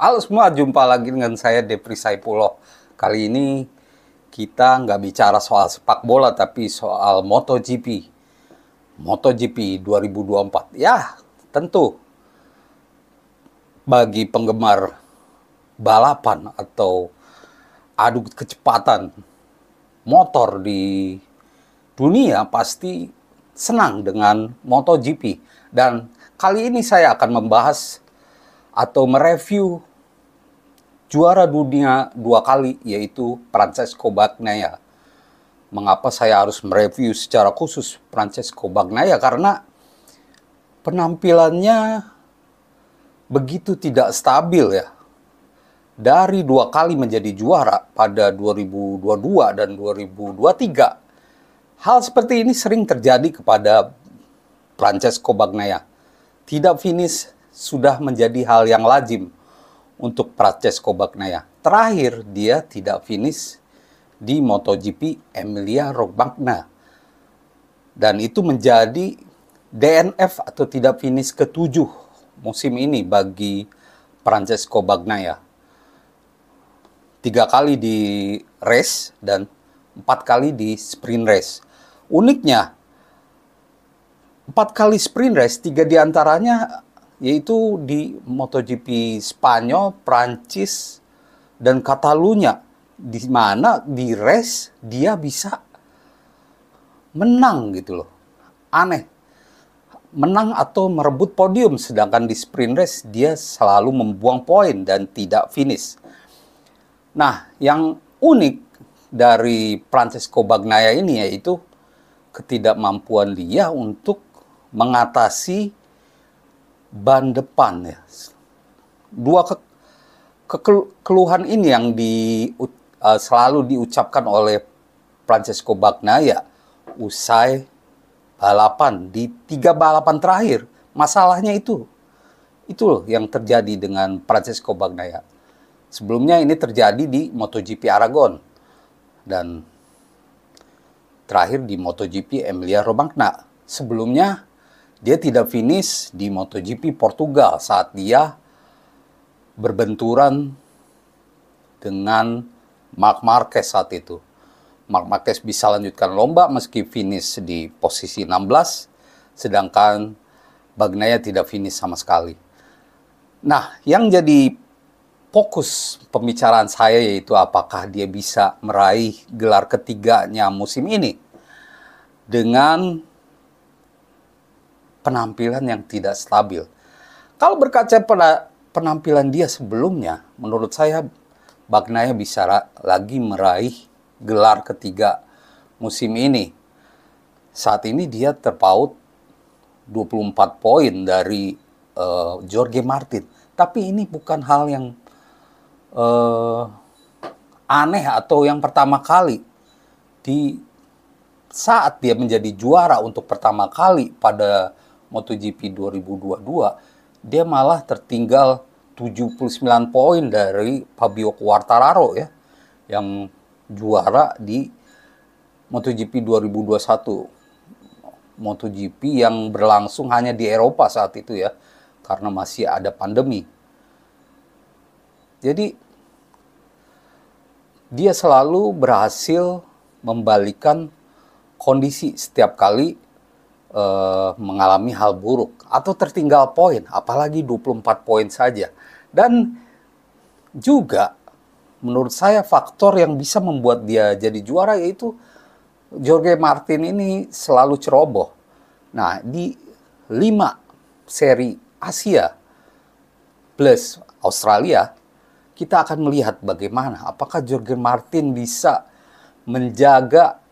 Halo semua, jumpa lagi dengan saya Depri Saipuloh. Kali ini kita nggak bicara soal sepak bola, tapi soal MotoGP. MotoGP 2024. Ya, tentu bagi penggemar balapan atau adu kecepatan motor di dunia pasti senang dengan MotoGP. Dan kali ini saya akan membahas atau mereview juara dunia 2 kali, yaitu Francesco Bagnaia. Mengapa saya harus mereview secara khusus Francesco Bagnaia? Karena penampilannya begitu tidak stabil ya. Dari 2 kali menjadi juara pada 2022 dan 2023. Hal seperti ini sering terjadi kepada Francesco Bagnaia. Tidak finish sudah menjadi hal yang lazim untuk Francesco Bagnaia. Terakhir dia tidak finish di MotoGP Emilia-Romagna. Dan itu menjadi DNF atau tidak finish ke-7 musim ini bagi Francesco Bagnaia. 3 kali di race dan 4 kali di sprint race. Uniknya, 4 kali sprint race, 3 diantaranya yaitu di MotoGP Spanyol, Prancis, dan Catalunya, di mana di race dia bisa menang gitu loh. Aneh. Menang atau merebut podium, sedangkan di sprint race dia selalu membuang poin dan tidak finish. Nah, yang unik dari Francesco Bagnaia ini yaitu ketidakmampuan dia untuk mengatasi ban depan ya. Dua keluhan ini yang selalu diucapkan oleh Francesco Bagnaia usai balapan di 3 balapan terakhir. Masalahnya itu loh yang terjadi dengan Francesco Bagnaia. Sebelumnya ini terjadi di MotoGP Aragon dan terakhir di MotoGP Emilia-Romagna. Sebelumnya dia tidak finish di MotoGP Portugal saat dia berbenturan dengan Marc Marquez saat itu. Marc Marquez bisa lanjutkan lomba meski finish di posisi 16, sedangkan Bagnaia tidak finish sama sekali. Nah, yang jadi fokus pembicaraan saya yaitu apakah dia bisa meraih gelar ketiganya musim ini dengan penampilan yang tidak stabil. Kalau berkaca pada penampilan dia sebelumnya, menurut saya Bagnaia bisa lagi meraih gelar ketiga musim ini. Saat ini dia terpaut 24 poin dari Jorge Martin. Tapi ini bukan hal yang aneh atau yang pertama kali. Di saat dia menjadi juara untuk pertama kali pada MotoGP 2022, dia malah tertinggal 79 poin dari Fabio Quartararo ya, yang juara di MotoGP 2021. MotoGP yang berlangsung hanya di Eropa saat itu ya, karena masih ada pandemi. Jadi dia selalu berhasil membalikan kondisi setiap kali mengalami hal buruk atau tertinggal poin, apalagi 24 poin saja. Dan juga menurut saya faktor yang bisa membuat dia jadi juara yaitu Jorge Martin ini selalu ceroboh. Nah, di 5 seri Asia plus Australia, kita akan melihat bagaimana apakah Jorge Martin bisa menjaga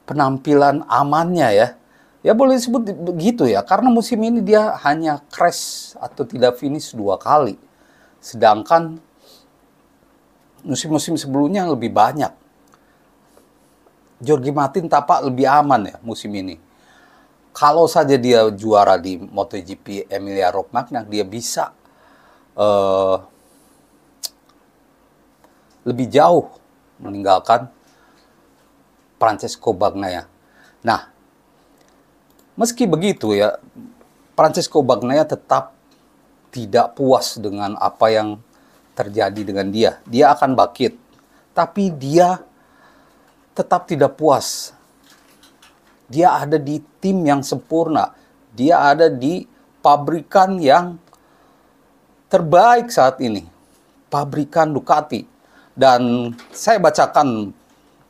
penampilan amannya ya. Ya boleh disebut begitu ya, karena musim ini dia hanya crash atau tidak finish 2 kali. Sedangkan musim-musim sebelumnya lebih banyak. Jorge Martin tampak lebih aman ya musim ini. Kalau saja dia juara di MotoGP Emilia-Romagna, dia bisa lebih jauh meninggalkan Francesco Bagnaia. Nah, meski begitu ya, Francesco Bagnaia tetap tidak puas dengan apa yang terjadi dengan dia. Dia akan bangkit, tapi dia tetap tidak puas. Dia ada di tim yang sempurna. Dia ada di pabrikan yang terbaik saat ini, pabrikan Ducati. Dan saya bacakan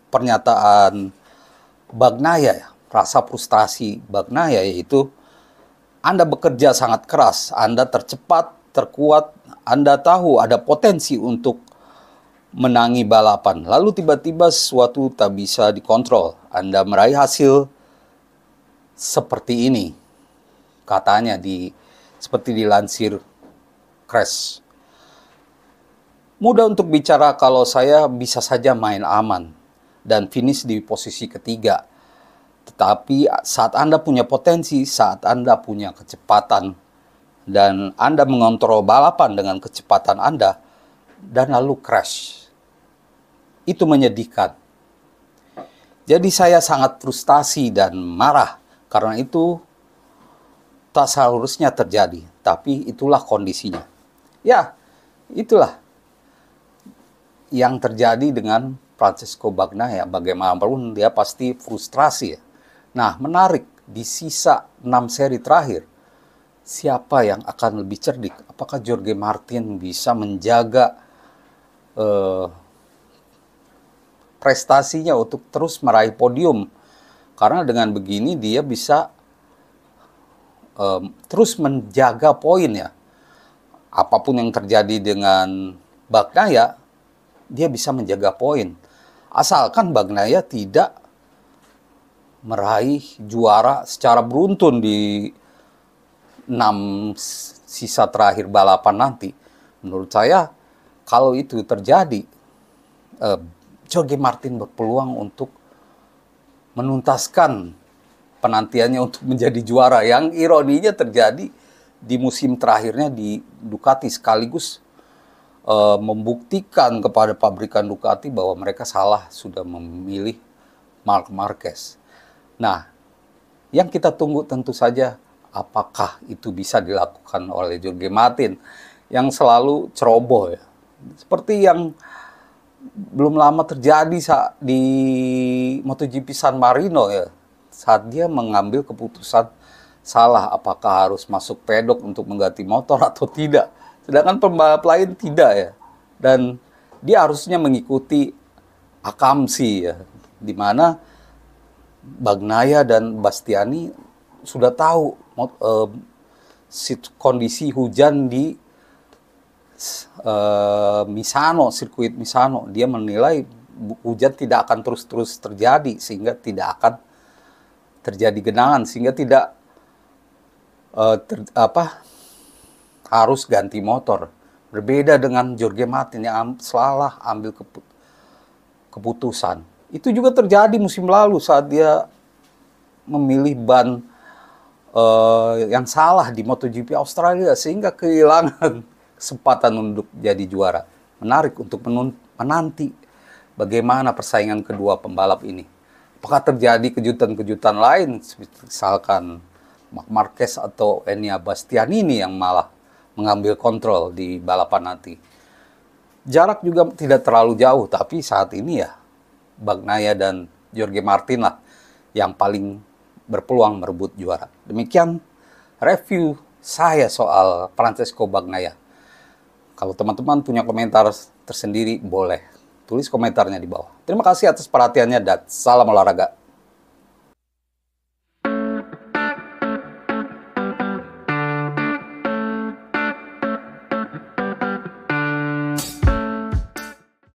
pernyataan Bagnaia, rasa frustasi Bagnaia, yaitu Anda bekerja sangat keras, Anda tercepat, terkuat, Anda tahu ada potensi untuk menangi balapan. Lalu tiba-tiba sesuatu tak bisa dikontrol. Anda meraih hasil seperti ini, katanya seperti dilansir Crash. Mudah untuk bicara kalau saya bisa saja main aman dan finish di posisi ketiga. Tetapi saat Anda punya potensi, saat Anda punya kecepatan, dan Anda mengontrol balapan dengan kecepatan Anda, dan lalu crash, itu menyedihkan. Jadi saya sangat frustasi dan marah, karena itu tak seharusnya terjadi, tapi itulah kondisinya. Ya, itulah yang terjadi dengan Francesco Bagnaia. Bagaimanapun dia pasti frustrasi ya. Nah, menarik, di sisa 6 seri terakhir, siapa yang akan lebih cerdik? Apakah Jorge Martin bisa menjaga prestasinya untuk terus meraih podium? Karena dengan begini dia bisa terus menjaga poin ya. Apapun yang terjadi dengan Bagnaia, dia bisa menjaga poin. Asalkan Bagnaia tidak meraih juara secara beruntun di 6 sisa terakhir balapan nanti. Menurut saya, kalau itu terjadi, Jorge Martin berpeluang untuk menuntaskan penantiannya untuk menjadi juara. Yang ironinya terjadi di musim terakhirnya di Ducati, sekaligus membuktikan kepada pabrikan Ducati bahwa mereka salah sudah memilih Marc Marquez. Nah, yang kita tunggu tentu saja apakah itu bisa dilakukan oleh Jorge Martin yang selalu ceroboh ya. Seperti yang belum lama terjadi di MotoGP San Marino ya. Saat dia mengambil keputusan salah apakah harus masuk pedok untuk mengganti motor atau tidak. Sedangkan pembalap lain tidak ya. Dan dia harusnya mengikuti akamsi ya. Di mana Bagnaia dan Bastianini sudah tahu kondisi hujan di Misano, sirkuit Misano. Dia menilai hujan tidak akan terus-terus terjadi sehingga tidak akan terjadi genangan, sehingga tidak harus ganti motor. Berbeda dengan Jorge Martin yang salah ambil keputusan. Itu juga terjadi musim lalu saat dia memilih ban yang salah di MotoGP Australia sehingga kehilangan kesempatan untuk jadi juara. Menarik untuk menanti bagaimana persaingan kedua pembalap ini. Apakah terjadi kejutan-kejutan lain, misalkan Marc Marquez atau Enea Bastianini yang malah mengambil kontrol di balapan nanti. Jarak juga tidak terlalu jauh, tapi saat ini ya Bagnaia dan Jorge Martin lah yang paling berpeluang merebut juara. Demikian review saya soal Francesco Bagnaia. Kalau teman-teman punya komentar tersendiri, boleh tulis komentarnya di bawah. Terima kasih atas perhatiannya dan salam olahraga.